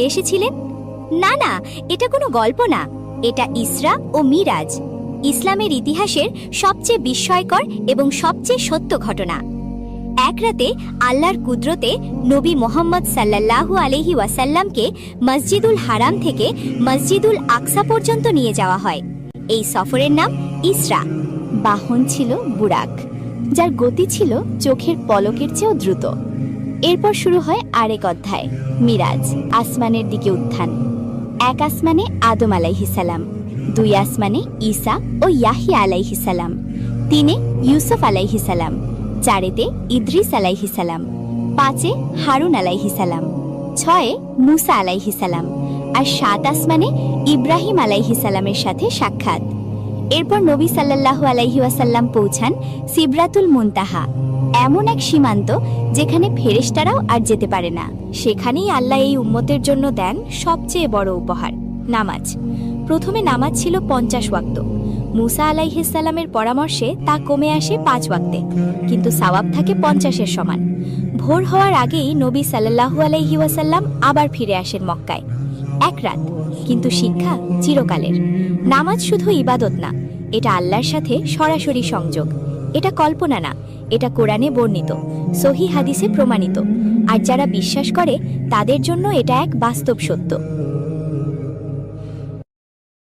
এসেছিলেন? না না, এটা কোনো গল্প না, এটা ইসরা ও মিরাজ, ইসলামের ইতিহাসের সবচেয়ে বিস্ময়কর এবং সবচেয়ে সত্য ঘটনা। এক রাতে আল্লাহর কুদরতে নবী মোহাম্মদ সাল্লাল্লাহু আলাইহি ওয়াসাল্লামকে মসজিদুল হারাম থেকে মসজিদুল আকসা পর্যন্ত নিয়ে যাওয়া হয়। এই সফরের নাম ইসরা। বাহন ছিল বুরাক, যার গতি ছিল চোখের পলকের চেয়েও দ্রুত। এরপর শুরু হয় আরেক অধ্যায়, মিরাজ, আসমানের দিকে উত্থান। এক আসমানে আদম আলাইহিসালাম, দুই আসমানে ঈসা ও ইয়াহিয়া আলাইহিসালাম, তিনে ইউসুফ আলাইহিসালাম, চারেতে ইদ্রিস আলাইহিসালাম, পাঁচে হারুন আলাইহিসালাম, ছয়ে মুসা আলাইহিসালাম, আর সাত আসমানে ইব্রাহিম আলাইহিসালামের সাথে সাক্ষাৎ। এরপর নবী সাল্লাল্লাহু আলাইহি ওয়াসাল্লাম পৌঁছান সিবরাতুল মুনতাহা, এমন এক সীমান্ত যেখানে ফেরেশতারাও আর যেতে পারে না। সেখানেই আল্লাহ এই উম্মতের জন্য দেন সবচেয়ে বড় উপহার, নামাজ। প্রথমে নামাজ ছিল 50 ওয়াক্ত, মুসা আলাইহিসসালামের পরামর্শে তা কমে আসে 5 ওয়াক্তে, কিন্তু সওয়াব থাকে 50-এর সমান। ভোর হওয়ার আগেই নবী সাল্লাল্লাহু আলাইহি ওয়াসাল্লাম আবার ফিরে আসেন মক্কায়। এক রাত, কিন্তু শিক্ষা চিরকালের। নামাজ শুধু ইবাদত না, এটা আল্লাহর সাথে সরাসরি সংযোগ। এটা কল্পনা না, এটা কোরআনে বর্ণিত, সহিহ হাদিসে প্রমাণিত, আর যারা বিশ্বাস করে তাদের জন্য এটা এক বাস্তব সত্য।